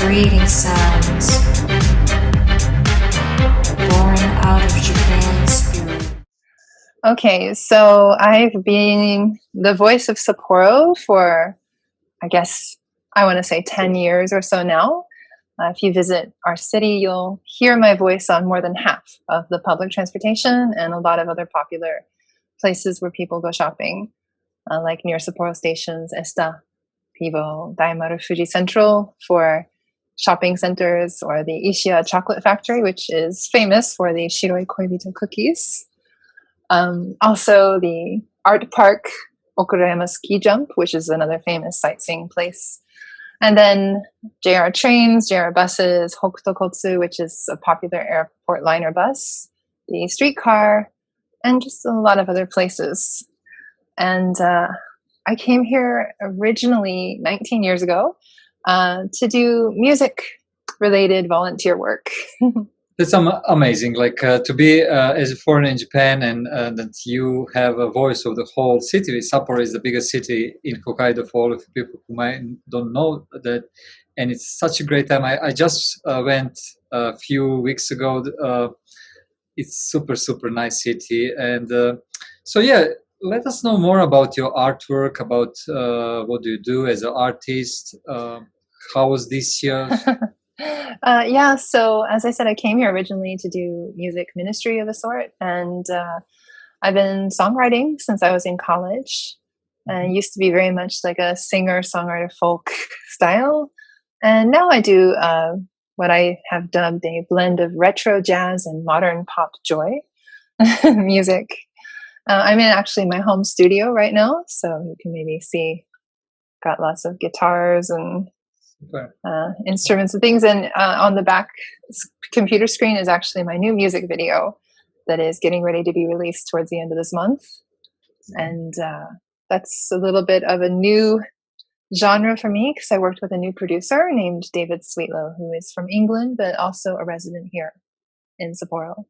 breathing sounds born out of Japan's spirit. Okay, so I've been the voice of Sapporo for, I guess, I want to say 10 years or so now. If you visit our city, you'll hear my voice on more than half of the public transportation and a lot of other popular places where people go shopping, like near Sapporo stations, Esta, Pivo, Daimaru, Fuji Central for shopping centers, or the Ishiya Chocolate Factory, which is famous for the Shiroi Koibito cookies. Also the art park, Okurayama Ski Jump, which is another famous sightseeing place. And then JR trains, JR buses, Hokutokotsu, which is a popular airport liner bus, the streetcar, and just a lot of other places. And I came here originally 19 years ago to do music-related volunteer work. That's amazing. Like to be as a foreigner in Japan, and that you have a voice of the whole city. Sapporo is the biggest city in Hokkaido for all of the people who might don't know that, and it's such a great time. I just went a few weeks ago. It's super nice city, and so yeah. Let us know more about your artwork. About what do you do as an artist? How was this year? Yeah, so as I said, I came here originally to do music ministry of a sort, and I've been songwriting since I was in college. And used to be very much like a singer-songwriter folk style, and now I do what I have dubbed a blend of retro jazz and modern pop joy music. I'm in actually my home studio right now, so you can maybe see got lots of guitars and instruments and things, and on the back computer screen is actually my new music video that is getting ready to be released towards the end of this month. And that's a little bit of a new genre for me, because I worked with a new producer named David Sweetlow, who is from England but also a resident here in Sapporo.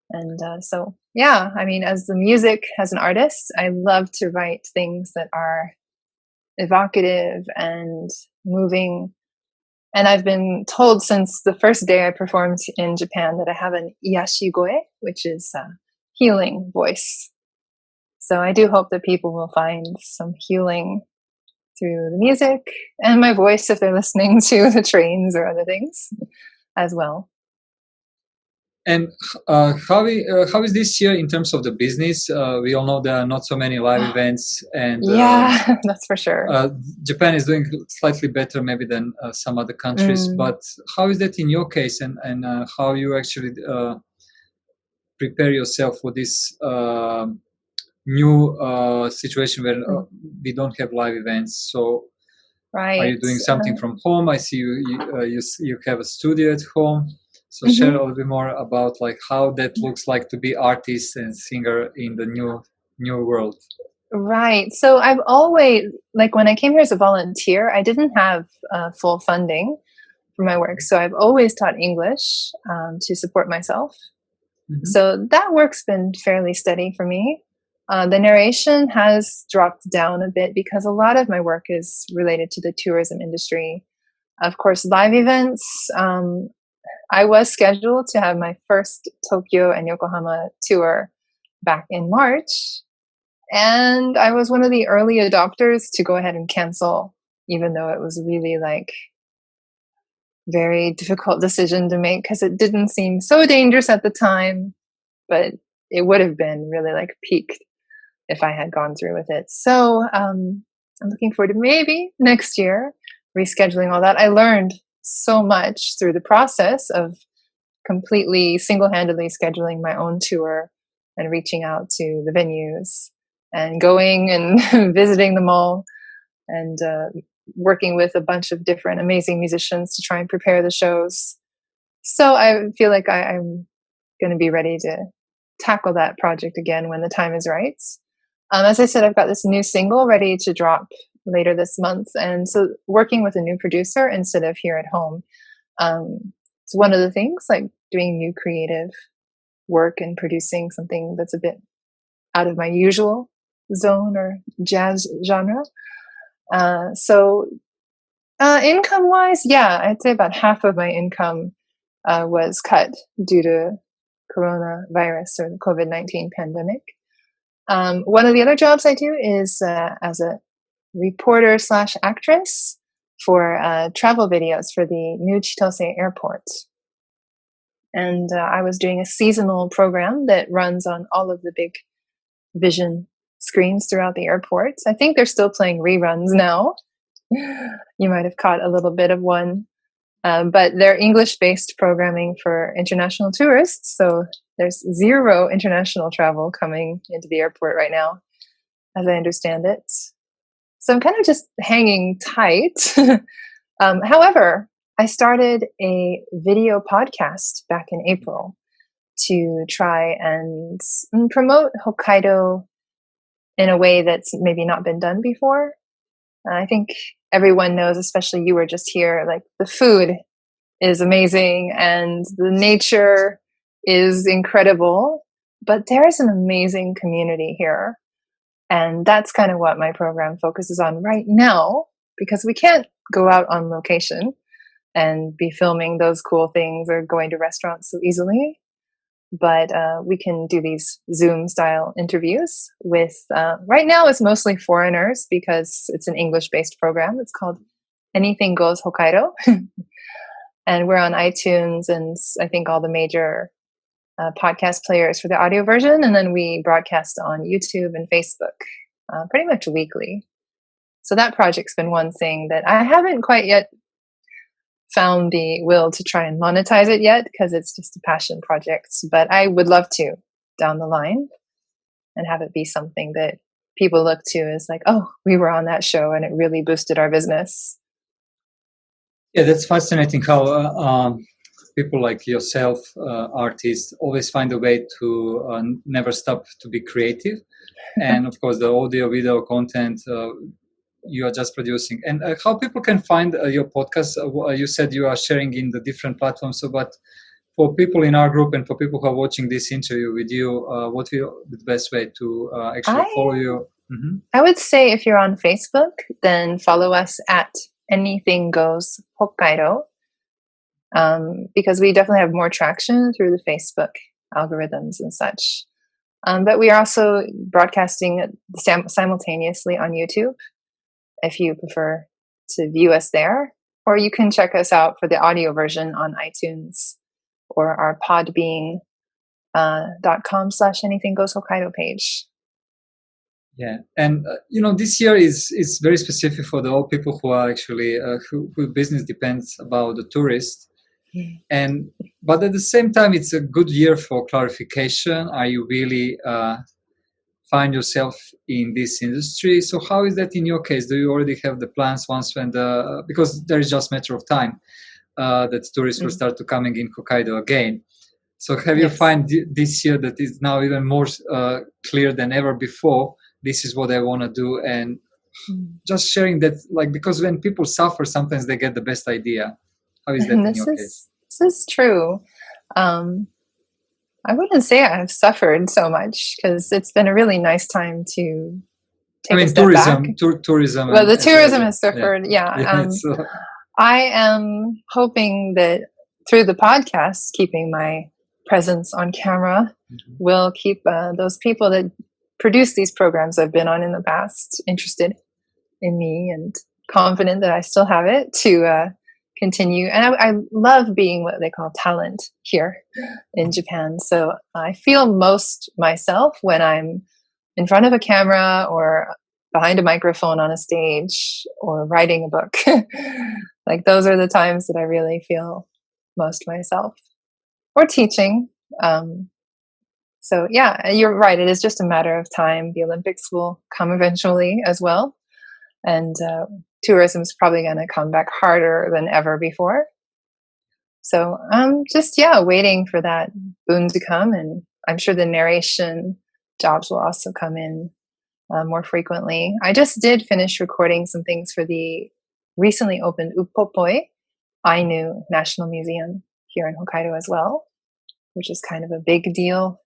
And so yeah, I mean, as the music, as an artist, I love to write things that are evocative and moving. And I've been told since the first day I performed in Japan that I have an iyashi goe, which is a healing voice. So I do hope that people will find some healing through the music and my voice if they're listening to the trains or other things as well. And how is this year in terms of the business? We all know there are not so many live events, and yeah, that's for sure. Japan is doing slightly better maybe than some other countries. But how is that in your case, and how you actually prepare yourself for this new situation where we don't have live events? So, are you doing something from home? I see you have a studio at home. So share a little bit more about like how that looks like to be artist and singer in the new world. Right. So I've always, like when I came here as a volunteer, I didn't have full funding for my work. So I've always taught English to support myself. So that work's been fairly steady for me. The narration has dropped down a bit because a lot of my work is related to the tourism industry. Of course, live events, I was scheduled to have my first Tokyo and Yokohama tour back in March, and I was one of the early adopters to go ahead and cancel, even though it was really like very difficult decision to make because it didn't seem so dangerous at the time, but it would have been really like peaked if I had gone through with it. So I'm looking forward to maybe next year rescheduling all that. I learned so much through the process of completely single-handedly scheduling my own tour and reaching out to the venues and going and visiting them all and working with a bunch of different amazing musicians to try and prepare the shows. So I feel like I'm going to be ready to tackle that project again when the time is right. As I said, I've got this new single ready to drop later this month, and so working with a new producer instead of here at home, it's one of the things, like doing new creative work and producing something that's a bit out of my usual zone or jazz genre. So Income wise, yeah, I'd say about half of my income was cut due to coronavirus or the COVID-19 pandemic. One of the other jobs I do is as a reporter slash actress for travel videos for the new Chitose Airport. And I was doing a seasonal program that runs on all of the big vision screens throughout the airport. I think they're still playing reruns now. You might have caught a little bit of one. But they're English-based programming for international tourists. So there's zero international travel coming into the airport right now, as I understand it. So I'm kind of just hanging tight. However, I started a video podcast back in April to try and promote Hokkaido in a way that's maybe not been done before. I think everyone knows, especially you were just here, like the food is amazing and the nature is incredible, but there's an amazing community here. And that's kind of what my program focuses on right now, because we can't go out on location and be filming those cool things or going to restaurants so easily. But we can do these Zoom style interviews with, right now it's mostly foreigners because it's an English based program. It's called Anything Goes Hokkaido. And we're on iTunes and I think all the major podcast players for the audio version. And then we broadcast on YouTube and Facebook pretty much weekly. So that project's been one thing that I haven't quite yet found the will to try and monetize it yet, because it's just a passion project. But I would love to down the line and have it be something that people look to as like, oh, we were on that show and it really boosted our business. Yeah, that's fascinating how people like yourself, artists, always find a way to never stop to be creative. And of course, the audio, video content you are just producing. And how people can find your podcast? You said you are sharing in the different platforms. So, but for people in our group and for people who are watching this interview with you, what will be the best way to actually follow you? Mm-hmm. I would say if you're on Facebook, then follow us at Anything Goes Hokkaido, because we definitely have more traction through the Facebook algorithms and such. But we are also broadcasting simultaneously on YouTube if you prefer to view us there, or you can check us out for the audio version on iTunes or our podbean.com/Anything Goes Hokkaido page. Yeah, and this year is very specific for the all people who are actually who business depends about the tourists, but at the same time it's a good year for clarification. Are you really find yourself in this industry? So how is that in your case? Do you already have the plans once when because there is just a matter of time that tourists will start to coming in Hokkaido again? So have you find this year that is now even more clear than ever before? This is what I want to do, and just sharing that, like, because when people suffer, sometimes they get the best idea. How is that in your case? This is true. I wouldn't say I've suffered so much, because it's been a really nice time to take a step back. Tourism. Well, the tourism has suffered. Yeah. I am hoping that through the podcast, keeping my presence on camera will keep those people that produce these programs I've been on in the past interested in me and confident that I still have it to continue. And I love being what they call talent here in Japan. So I feel most myself when I'm in front of a camera or behind a microphone on a stage or writing a book. Like those are the times that I really feel most myself, or teaching. So yeah, you're right. It is just a matter of time. The Olympics will come eventually as well. And tourism is probably going to come back harder than ever before. So I'm just, waiting for that boon to come. And I'm sure the narration jobs will also come in more frequently. I just did finish recording some things for the recently opened Uppopoi Ainu National Museum here in Hokkaido as well, which is kind of a big deal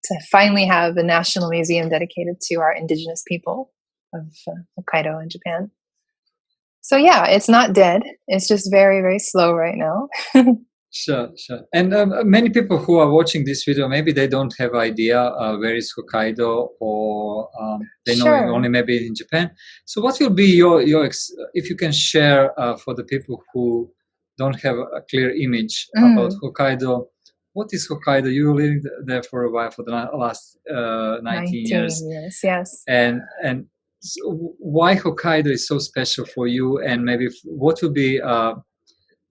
to finally have a national museum dedicated to our indigenous people of Hokkaido in Japan. So yeah, it's not dead. It's just very, very slow right now. Sure, sure. And many people who are watching this video, maybe they don't have idea where is Hokkaido, or they know it Sure. only maybe in Japan. So, what will be if you can share for the people who don't have a clear image about Mm, Hokkaido? What is Hokkaido? You were living there for a while, for the last 19 years, 19 years, yes. and so why Hokkaido is so special for you, and maybe what will be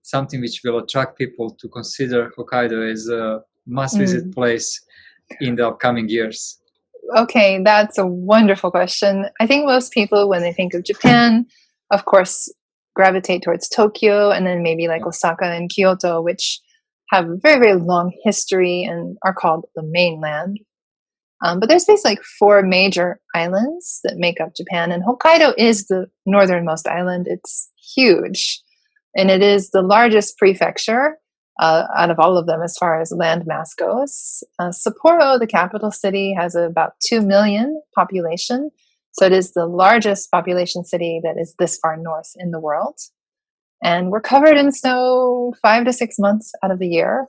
something which will attract people to consider Hokkaido as a must-visit Mm. place in the upcoming years? Okay, that's a wonderful question. I think most people, when they think of Japan, of course, gravitate towards Tokyo and then maybe like Yeah. Osaka and Kyoto, which have a very, very long history and are called the mainland. But there's basically like four major islands that make up Japan, and Hokkaido is the northernmost island. It's huge, and it is the largest prefecture out of all of them as far as land mass goes. Sapporo, the capital city, has about 2 million population, so it is the largest population city that is this far north in the world. And we're covered in snow 5 to 6 months out of the year.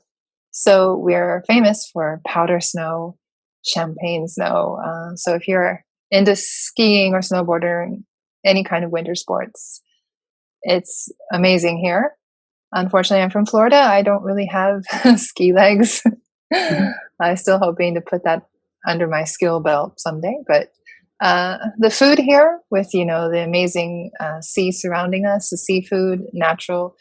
So we're famous for powder snow, champagne snow. So if you're into skiing or snowboarding, any kind of winter sports, it's amazing here. Unfortunately, I'm from Florida. I don't really have ski legs. I'm still hoping to put that under my skill belt someday. But the food here, with the amazing sea surrounding us, the seafood, natural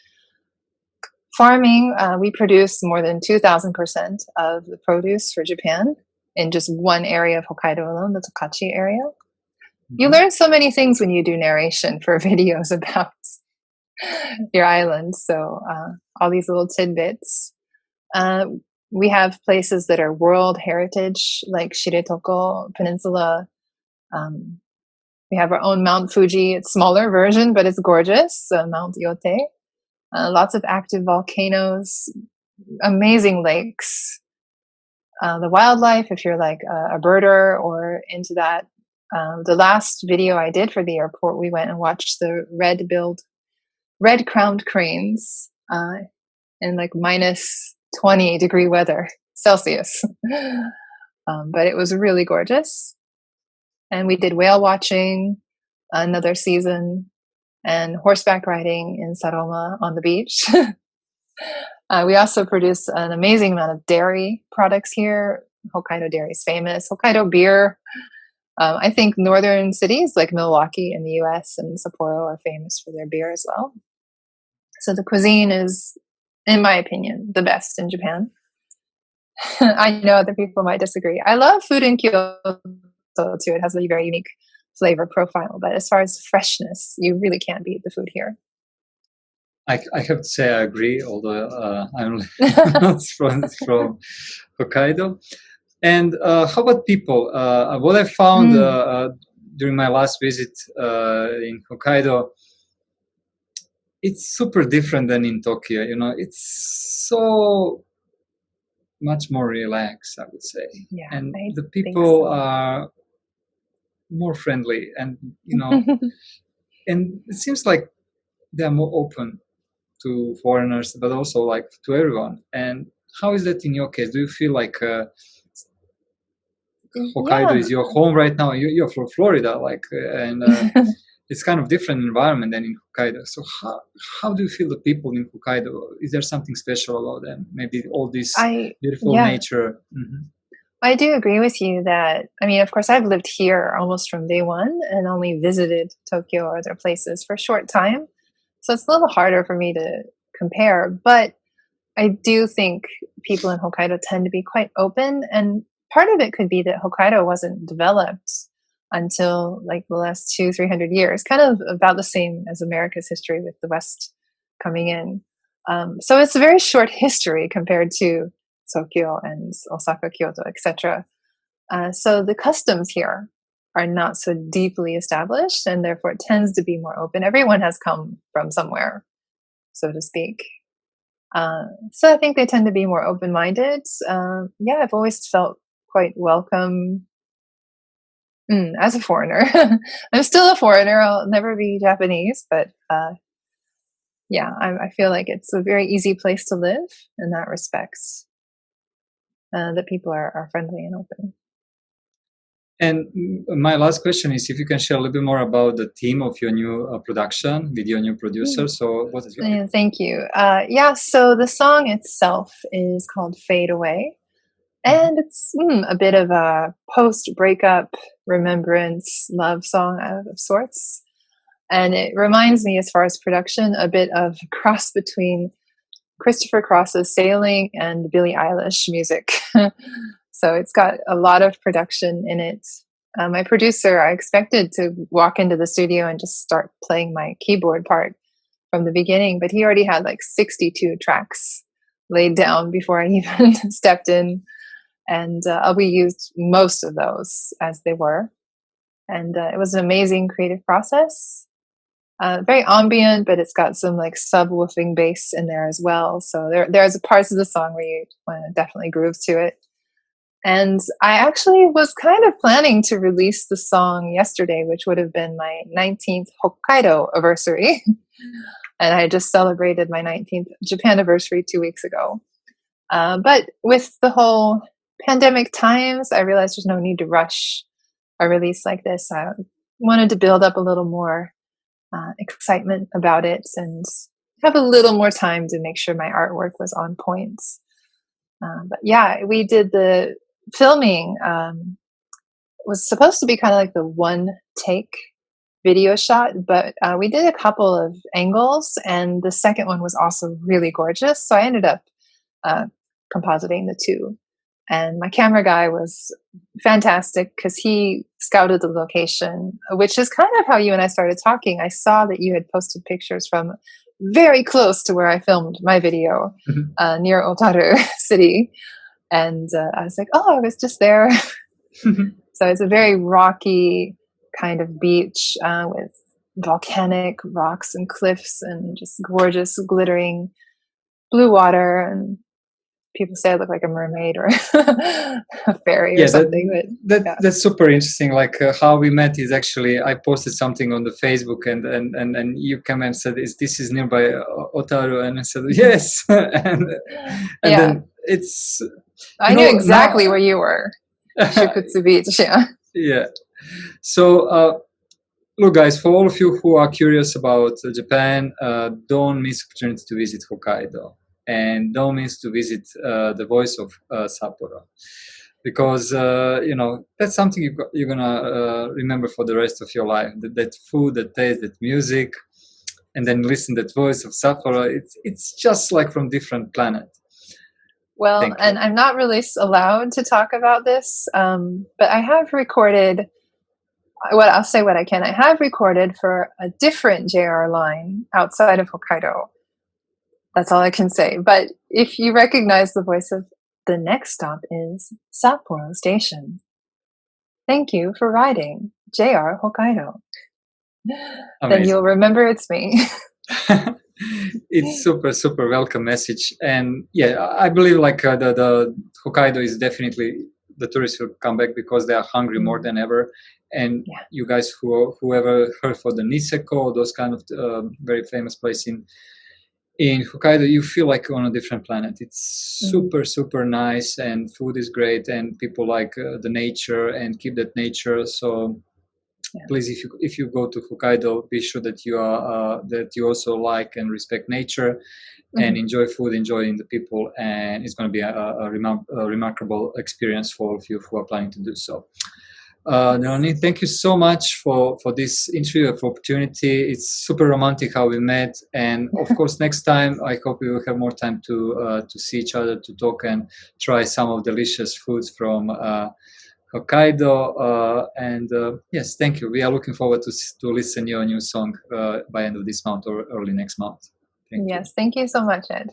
farming, we produce more than 2,000% of the produce for Japan in just one area of Hokkaido alone, the Tokachi area. You learn so many things when you do narration for videos about your island. So all these little tidbits. We have places that are world heritage, like Shiretoko Peninsula. We have our own Mount Fuji. It's a smaller version, but it's gorgeous. Mount Yote. Lots of active volcanoes, amazing lakes. The wildlife, if you're like a birder or into that. The last video I did for the airport, we went and watched the red-crowned cranes in like minus 20-degree weather Celsius. But it was really gorgeous. And we did whale watching another season and horseback riding in Saroma on the beach. We also produce an amazing amount of dairy products here. Hokkaido dairy is famous. Hokkaido beer. I think northern cities like Milwaukee in the US and Sapporo are famous for their beer as well. So the cuisine is, in my opinion, the best in Japan. I know other people might disagree. I love food in Kyoto too. It has a very unique flavor profile. But as far as freshness, you really can't beat the food here. I have to say I agree, although I'm not from Hokkaido. And how about people? What I found during my last visit in Hokkaido, it's super different than in Tokyo. It's so much more relaxed, I would say. Yeah, And I the think people so. are more friendly, and and it seems like they are more open to foreigners, but also like to everyone. And how is that in your case? Do you feel like Hokkaido Yeah. is your home right now? You're from Florida, and it's kind of different environment than in Hokkaido. So how do you feel the people in Hokkaido? Is there something special about them? Maybe all this beautiful Yeah, nature. I do agree with you that, I mean, of course, I've lived here almost from day one and only visited Tokyo or other places for a short time. So it's a little harder for me to compare. But I do think people in Hokkaido tend to be quite open. And part of it could be that Hokkaido wasn't developed until like the last 200-300 years, kind of about the same as America's history with the West coming in. So it's a very short history compared to Tokyo and Osaka, Kyoto, etc. So the customs here are not so deeply established, and therefore it tends to be more open. Everyone has come from somewhere, so to speak. So I think they tend to be more open-minded. Yeah, I've always felt quite welcome As a foreigner. I'm still a foreigner. I'll never be Japanese, but yeah, I feel like it's a very easy place to live in that respect. The people are friendly and open. And my last question is if you can share a little bit more about the theme of your new production with your new producer. So what is Yeah, thank you. Yeah, so the song itself is called Fade Away. And it's a bit of a post-breakup remembrance love song of sorts. And it reminds me, as far as production, a bit of a cross between Christopher Cross's Sailing and Billie Eilish music. So it's got a lot of production in it. My producer, I expected to walk into the studio and just start playing my keyboard part from the beginning, but he already had like 62 tracks laid down before I even stepped in. And we used most of those as they were. And it was an amazing creative process. Very ambient, but it's got some like subwoofing bass in there as well. So there's parts of the song where you want to definitely groove to it. And I actually was kind of planning to release the song yesterday, which would have been my 19th Hokkaido anniversary. And I just celebrated my 19th Japan anniversary 2 weeks ago. But with the whole pandemic times, I realized there's no need to rush a release like this. I wanted to build up a little more excitement about it and have a little more time to make sure my artwork was on point. But yeah, we did the filming. Was supposed to be kind of like the one take video shot, but we did a couple of angles, and the second one was also really gorgeous. So I ended up compositing the two. And my camera guy was fantastic because he scouted the location, which is kind of how you and I started talking. I saw that you had posted pictures from very close to where I filmed my video, near Otaru City. And I was like, oh, I was just there. So it's a very rocky kind of beach with volcanic rocks and cliffs and just gorgeous glittering blue water, and people say I look like a mermaid or a fairy or something. That's super interesting. Like how we met is actually I posted something on the Facebook and you came and said, "This is nearby Otaru," and I said, "Yes." and then it's. I knew exactly where you were. Shikutsu Beach. Yeah. Yeah. So. Look, guys, for all of you who are curious about Japan, don't miss opportunity to visit Hokkaido, and don't miss to visit the voice of Sapporo, because that's something you're gonna remember for the rest of your life. That food, that taste, that music, and then listen that voice of Sapporo. It's just like from different planet. Well, and I'm not really allowed to talk about this, but I have recorded. I'll say what I can. I have recorded for a different JR line outside of Hokkaido. That's all I can say. But if you recognize the voice of the next stop is Sapporo Station. Thank you for riding JR Hokkaido. Amazing. Then you'll remember it's me. It's super welcome message. And yeah, I believe like the Hokkaido is definitely the tourists will come back because they are hungry more than ever. And you guys whoever heard for the Niseko, those kind of very famous place in Hokkaido, you feel like on a different planet. It's super nice, and food is great, and people like the nature and keep that nature. So please, if you go to Hokkaido, be sure that you also like and respect nature and enjoy food, enjoying the people, and it's going to be a remarkable experience for all of you who are planning to do so. Delaina, thank you so much for this interview, for opportunity. It's super romantic how we met, and of course next time I hope we will have more time to see each other, to talk and try some of delicious foods from Hokkaido. And yes, thank you. We are looking forward to listen to your new song by end of this month or early next month. Thank you so much, Ed.